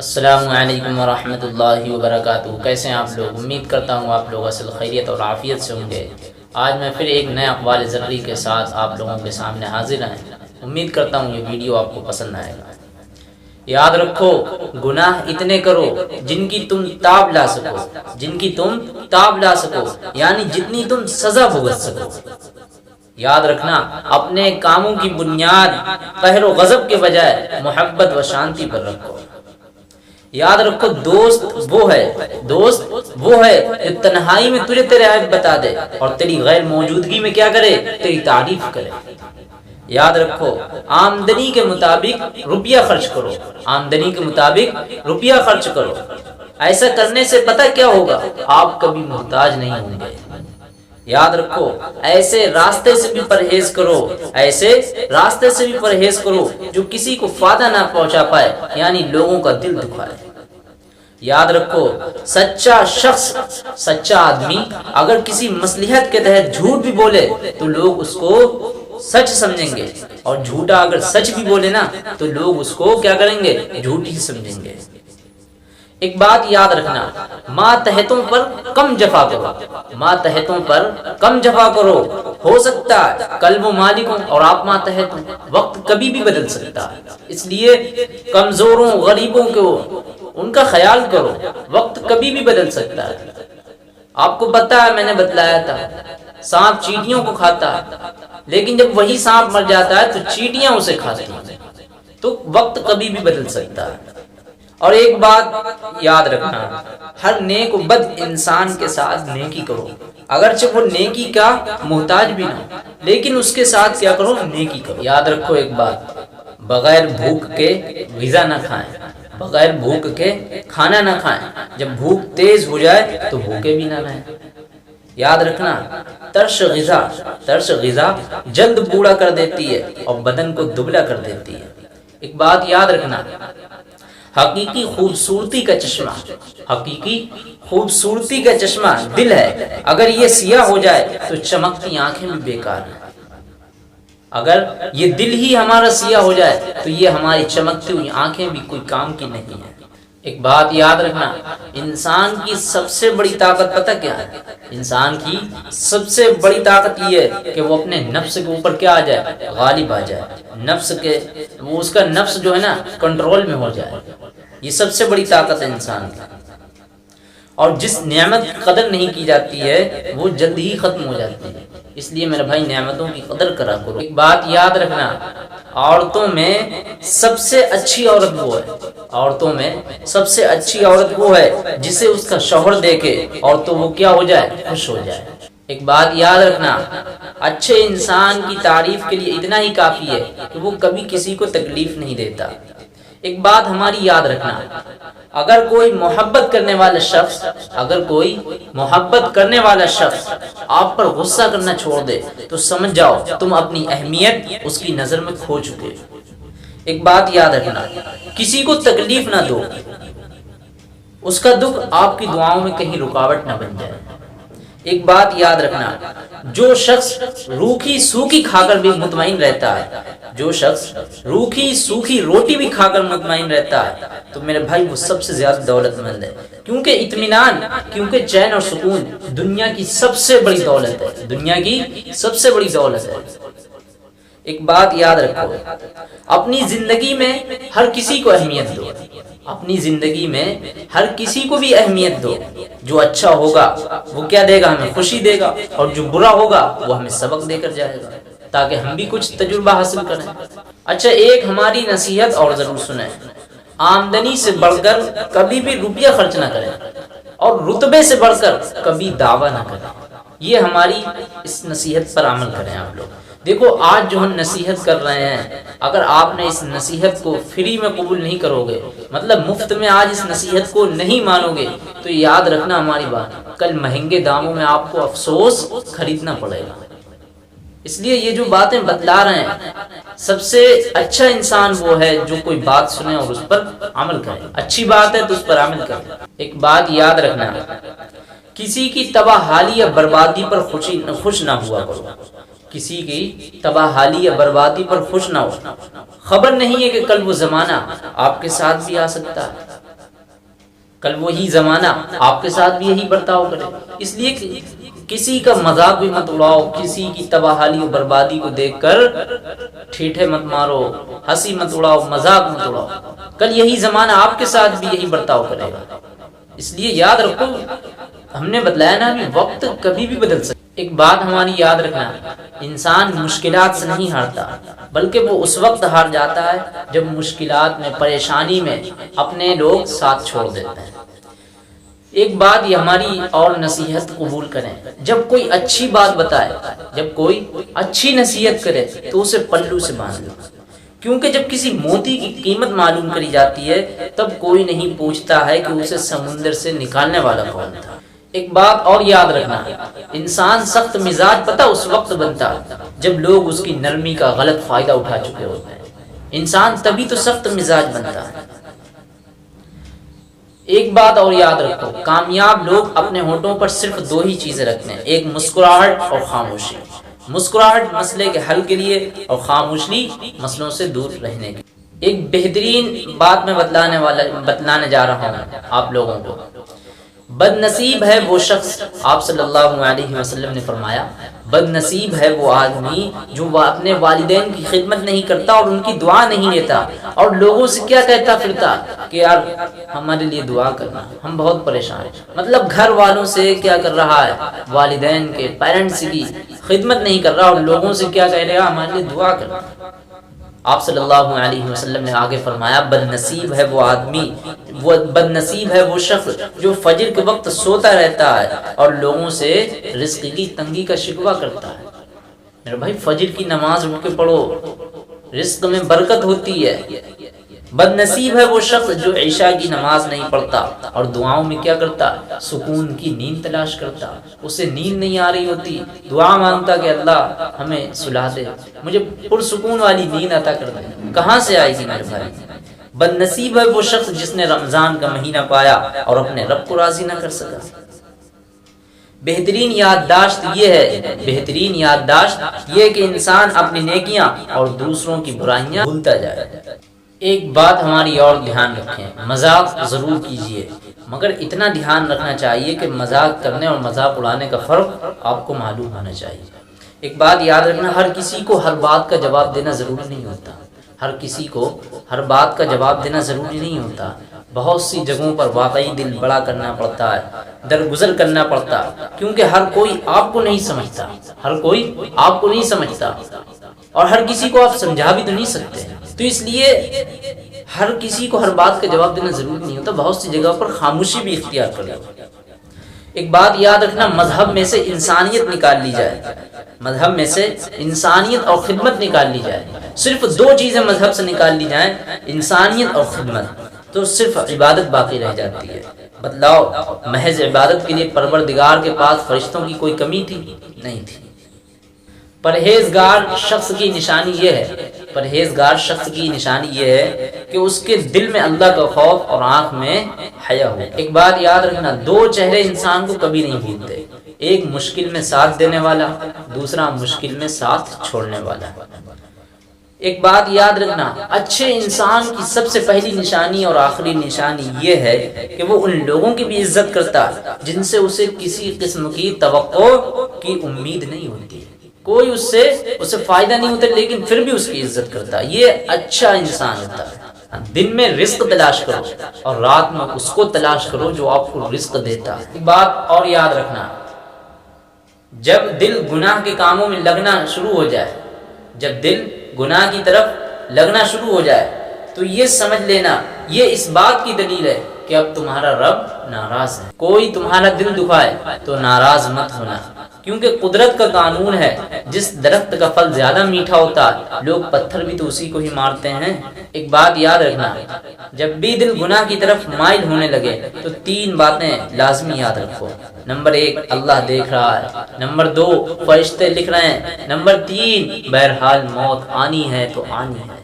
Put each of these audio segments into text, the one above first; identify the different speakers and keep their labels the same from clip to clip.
Speaker 1: السلام علیکم ورحمۃ اللہ وبرکاتہ۔ کیسے ہیں آپ لوگ؟ امید کرتا ہوں آپ لوگ اصل خیریت اور عافیت سے ہوں گے۔ آج میں پھر ایک نئے اقوال ضروری کے ساتھ آپ لوگوں کے سامنے حاضر ہیں۔ امید کرتا ہوں یہ ویڈیو آپ کو پسند آئے گا۔ یاد رکھو، گناہ اتنے کرو جن کی تم تاب لا سکو، جن کی تم تاب لا سکو، یعنی جتنی تم سزا بھگت سکو۔ یاد رکھنا، اپنے کاموں کی بنیاد قہر و غضب کے بجائے محبت و شانتی پر رکھو۔ یاد رکھو، دوست وہ ہے جو تنہائی میں تجھے تیرے عیب بتا دے اور تیری غیر موجودگی میں کیا کرے؟ تیری تعریف کرے۔ یاد رکھو، آمدنی کے مطابق روپیہ خرچ کرو، آمدنی کے مطابق روپیہ خرچ کرو۔ ایسا کرنے سے پتہ کیا ہوگا؟ آپ کبھی محتاج نہیں ہوں گے۔ یاد رکھو، ایسے راستے سے بھی پرہیز کرو، ایسے راستے سے بھی پرہیز کرو جو کسی کو فائدہ نہ پہنچا پائے، یعنی لوگوں کا دل دکھائے۔ یاد رکھو، سچا شخص، سچا آدمی اگر کسی مصلحت کے تحت جھوٹ بھی بولے تو لوگ اس کو سچ سمجھیں گے، اور جھوٹا اگر سچ بھی بولے نا تو لوگ اس کو کیا کریں گے؟ جھوٹ ہی سمجھیں گے۔ ایک بات یاد رکھنا، ماتحتوں پر کم جفا کرو، ماتحتوں پر کم جفا کرو۔ ہو سکتا ہے کل وہ مالک ہوں اور آپ ماتحت ہوں، وقت کبھی بھی بدل سکتا ہے، اس لیے کمزوروں غریبوں کو ان کا خیال کرو، وقت کبھی بھی بدل سکتا ہے۔ آپ کو پتا ہے، میں نے بتلایا تھا، سانپ چیٹیوں کو کھاتا ہے، لیکن جب وہی سانپ مر جاتا ہے تو چیٹیاں اسے کھاتی ہیں، تو وقت کبھی بھی بدل سکتا ہے۔ اور ایک بات یاد رکھنا، ہر نیک و بد انسان کے ساتھ نیکی کرو، اگرچہ وہ نیکی کا محتاج بھی نہ، لیکن اس کے ساتھ کیا کرو؟ نیکی کرو۔ یاد رکھو ایک بات، بغیر بھوک کے غذا نہ کھائیں، بغیر بھوک کے کھانا نہ کھائیں، جب بھوک تیز ہو جائے تو بھوکے بھی نہ رہیں۔ یاد رکھنا، ترس غذا جلد بوڑھا کر دیتی ہے اور بدن کو دبلا کر دیتی ہے۔ ایک بات یاد رکھنا، حقیقی خوبصورتی کا چشمہ دل ہے، اگر یہ سیاہ ہو جائے تو چمکتی آنکھیں بھی بیکار ہیں۔ اگر یہ دل ہی ہمارا سیاہ ہو جائے تو یہ ہماری چمکتی ہوئی آنکھیں بھی کوئی کام کی نہیں ہیں۔ ایک بات یاد رکھنا، انسان کی سب سے بڑی طاقت پتہ کیا ہے؟ انسان کی سب سے بڑی طاقت یہ ہے کہ وہ اپنے نفس کے اوپر کیا آ جائے؟ غالب آ جائے، اس کا نفس جو ہے نا کنٹرول میں ہو جائے۔ یہ سب سے بڑی طاقت ہے انسان کی، اور جس نعمت کی قدر نہیں کی جاتی ہے وہ جلد ہی ختم ہو جاتی ہے، اس لیے میرے بھائی نعمتوں کی قدر کرا کرو۔ ایک بات یاد رکھنا، عورتوں میں سب سے اچھی عورت وہ ہے، عورتوں میں سب سے اچھی عورت وہ ہے جسے اس کا شوہر دیکھے اور تو وہ کیا ہو جائے؟ خوش ہو جائے۔ ایک بات یاد رکھنا، اچھے انسان کی تعریف کے لیے اتنا ہی کافی ہے کہ وہ کبھی کسی کو تکلیف نہیں دیتا۔ ایک بات ہماری یاد رکھنا، اگر کوئی محبت کرنے والا شخص آپ پر غصہ کرنا چھوڑ دے تو سمجھ جاؤ تم اپنی اہمیت اس کی نظر میں کھو چکے۔ ایک بات یاد رکھنا، کسی کو تکلیف نہ دو، اس کا دکھ آپ کی دعاؤں میں کہیں رکاوٹ نہ بن جائے۔ ایک بات یاد رکھنا، جو شخص روکھی سوکھی کھا کر بھی مطمئن رہتا ہے، جو شخص روکھی سوکھی روٹی بھی کھا کر مطمئن رہتا ہے تو میرے بھائی وہ سب سے زیادہ دولت مند ہے، کیونکہ اطمینان، کیونکہ چین اور سکون دنیا کی سب سے بڑی دولت ہے، دنیا کی سب سے بڑی دولت ہے۔ ایک بات یاد رکھو، اپنی زندگی میں ہر کسی کو اہمیت دو، اپنی زندگی میں ہر کسی کو بھی اہمیت دو۔ جو اچھا ہوگا وہ کیا دے گا؟ ہمیں خوشی دے گا، اور جو برا ہوگا وہ ہمیں سبق دے کر جائے گا، تاکہ ہم بھی کچھ تجربہ حاصل کریں۔ اچھا، ایک ہماری نصیحت اور ضرور سنیں، آمدنی سے بڑھ کر کبھی بھی روپیہ خرچ نہ کریں، اور رتبے سے بڑھ کر کبھی دعویٰ نہ کریں۔ یہ ہماری اس نصیحت پر عمل کریں آپ لوگ۔ دیکھو، آج جو ہم نصیحت کر رہے ہیں، اگر آپ نے اس نصیحت کو فری میں قبول نہیں کرو گے، مطلب مفت میں آج اس نصیحت کو نہیں مانو گے، تو یاد رکھنا ہماری بات، کل مہنگے داموں میں آپ کو افسوس خریدنا پڑے گا۔ اس لیے یہ جو باتیں بتلا رہے ہیں، سب سے اچھا انسان وہ ہے جو کوئی بات سنے اور اس پر عمل کرے۔ اچھی بات ہے تو اس پر عمل کرے۔ ایک بات یاد رکھنا، کسی کی تباہ حالی یا بربادی پر خوش نہ ہوا کرو، کسی کی تباہ حالی یا بربادی پر خوش نہ ہو۔ خبر نہیں ہے کہ کل وہ زمانہ آپ کے ساتھ بھی آ سکتا ہے۔ کل وہی زمانہ آپ کے ساتھ بھی یہی برتاؤ کرے. اس لیے کہ کسی کا مذاق بھی مت اڑاؤ، کسی کی تباہی و بربادی کو دیکھ کر ٹھیٹھے مت مارو، ہنسی مت اڑاؤ، مذاق مت اڑاؤ. کل یہی زمانہ آپ کے ساتھ بھی یہی برتاؤ کرے گا. اس لیے یاد رکھو، ہم نے بتلایا نا ابھی، وقت کبھی بھی بدل سکتا. ایک بات ہماری یاد رکھنا، انسان مشکلات سے نہیں ہارتا، بلکہ وہ اس وقت ہار جاتا ہے جب مشکلات میں، پریشانی میں اپنے لوگ ساتھ چھوڑ دیتے ہیں. ایک بات یہ ہماری اور نصیحت قبول کریں، جب کوئی اچھی بات بتائے، جب کوئی اچھی نصیحت کرے تو اسے پلو سے باندھ لو. کیونکہ جب کسی موتی کی قیمت معلوم کری جاتی ہے تب کوئی نہیں پوچھتا ہے کہ اسے سمندر سے نکالنے والا کون تھا. ایک بات اور یاد رکھنا، انسان سخت مزاج پتہ اس وقت بنتا جب لوگ اس کی نرمی کا غلط فائدہ اٹھا چکے ہوتے ہیں. انسان تبھی تو سخت مزاج بنتا ہے. ایک بات اور یاد رکھو، کامیاب لوگ اپنے ہونٹوں پر صرف دو ہی چیزیں رکھتے ہیں، ایک مسکراہٹ اور خاموشی. مسکراہٹ مسئلے کے حل کے لیے اور خاموشی مسئلوں سے دور رہنے کے. ایک بہترین بات میں بتلانے جا رہا ہوں آپ لوگوں کو. بد نصیب ہے وہ شخص، آپ صلی اللہ علیہ وسلم نے فرمایا، بد نصیب ہے وہ آدمی جو اپنے والدین کی خدمت نہیں کرتا اور ان کی دعا نہیں لیتا اور لوگوں سے کیا کہتا پھرتا کہ یار ہمارے لیے دعا کرنا، ہم بہت پریشان ہیں. مطلب گھر والوں سے کیا کر رہا ہے، والدین کے، پیرنٹس کی خدمت نہیں کر رہا اور لوگوں سے کیا کہہ رہا، ہمارے لیے دعا کرنا. آپ صلی اللہ علیہ وسلم نے آگے فرمایا، بد نصیب ہے وہ آدمی، وہ بد نصیب ہے وہ شخص جو فجر کے وقت سوتا رہتا ہے اور لوگوں سے رزق کی تنگی کا شکوہ کرتا ہے. میرے بھائی فجر کی نماز اٹھ کے پڑھو، رزق میں برکت ہوتی ہے. بد نصیب ہے وہ شخص جو عشاء کی نماز نہیں پڑھتا اور دعاؤں میں کیا کرتا، سکون کی نیند تلاش کرتا. اسے نیند نہیں آ رہی ہوتی، دعا مانگتا کہ اللہ ہمیں سلا دے، مجھے پرسکون والی نیند عطا کر دے. کہاں سے آئے گی میرے بھائی؟ بد نصیب ہے وہ شخص جس نے رمضان کا مہینہ پایا اور اپنے رب کو راضی نہ کر سکا. بہترین یادداشت یہ کہ انسان اپنی نیکیاں اور دوسروں کی برائیاں بھولتا جائے. ایک بات ہماری اور دھیان رکھیں، مذاق ضرور کیجئے، مگر اتنا دھیان رکھنا چاہیے کہ مذاق کرنے اور مذاق اڑانے کا فرق آپ کو معلوم ہونا چاہیے. ایک بات یاد رکھنا، ہر کسی کو ہر بات کا جواب دینا ضروری نہیں ہوتا. ہر کسی کو ہر بات کا جواب دینا ضروری نہیں ہوتا. بہت سی جگہوں پر واقعی دل بڑا کرنا پڑتا ہے، درگزر کرنا پڑتا، کیونکہ ہر کوئی آپ کو نہیں سمجھتا، اور ہر کسی کو آپ سمجھا بھی تو نہیں سکتے. تو اس لیے ہر کسی کو ہر بات کا جواب دینا ضروری نہیں ہوتا. بہت سی جگہ پر خاموشی بھی اختیار کر لو. ایک بات یاد رکھنا، مذہب میں سے انسانیت نکال لی جائے، مذہب میں سے انسانیت اور خدمت نکال لی جائے. صرف دو چیزیں مذہب سے نکال لی جائیں، انسانیت اور خدمت، تو صرف عبادت باقی رہ جاتی ہے. بتلاؤ، محض عبادت کے لیے پروردگار کے پاس فرشتوں کی کوئی کمی تھی؟ نہیں تھی. پرہیزگار شخص کی نشانی یہ ہے کہ اس کے دل میں اللہ کا خوف اور آنکھ میں حیا ہو. ایک بات یاد رکھنا، دو چہرے انسان کو کبھی نہیں بھولتے، ایک مشکل میں ساتھ دینے والا، دوسرا مشکل میں ساتھ چھوڑنے والا. ایک بات یاد رکھنا، اچھے انسان کی سب سے پہلی نشانی اور آخری نشانی یہ ہے کہ وہ ان لوگوں کی بھی عزت کرتا جن سے اسے کسی قسم کی توقع کی امید نہیں ہوتی، کوئی اسے فائدہ نہیں ہوتا لیکن پھر بھی اس کی عزت کرتا. یہ اچھا انسان ہوتا ہے. دن میں رزق تلاش کرو اور رات میں اس کو تلاش کرو جو آپ کو رزق دیتا ہے. ایک بات اور یاد رکھنا، جب دل گناہ کے کاموں میں لگنا شروع ہو جائے، جب دل گناہ کی طرف لگنا شروع ہو جائے تو یہ سمجھ لینا، یہ اس بات کی دلیل ہے کہ اب تمہارا رب ناراض ہے. کوئی تمہارا دل دکھائے تو ناراض مت ہونا، کیونکہ قدرت کا قانون ہے، جس درخت کا پھل زیادہ میٹھا ہوتا ہے لوگ پتھر بھی تو اسی کو ہی مارتے ہیں. ایک بات یاد رکھنا، جب بھی دل گناہ کی طرف مائل ہونے لگے تو تین باتیں لازمی یاد رکھو. نمبر 1، اللہ دیکھ رہا ہے. نمبر 2، فرشتے لکھ رہے ہیں. نمبر 3، بہرحال موت آنی ہے تو آنی ہے.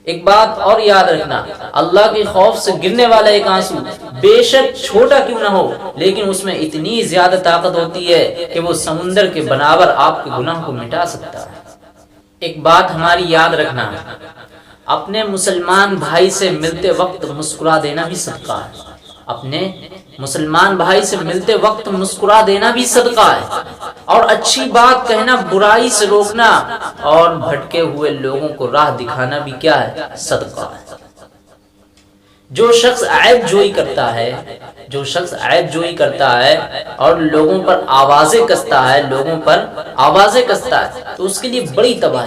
Speaker 1: ایک بات اور یاد رکھنا، اللہ کے خوف سے گرنے والا ایک آنسو بے شک چھوٹا کیوں نہ ہو لیکن اس میں اتنی زیادہ طاقت ہوتی ہے کہ وہ سمندر کے برابر آپ کے گناہ کو مٹا سکتا ہے. ایک بات ہماری یاد رکھنا، اپنے مسلمان بھائی سے ملتے وقت مسکرا دینا بھی صدقہ ہے، اپنے مسلمان بھائی سے ملتے وقت مسکرا دینا بھی صدقہ ہے، اور اچھی بات کہنا، برائی سے روکنا اور بھٹکے ہوئے لوگوں کو راہ دکھانا بھی کیا ہے؟ صدقہ ہے۔ جو شخص عیب جوئی کرتا ہے، جو شخص عیب جوئی کرتا ہے اور لوگوں پر آوازیں کستا ہے، لوگوں پر آوازیں کستا ہے، تو اس کے لیے بڑی تباہی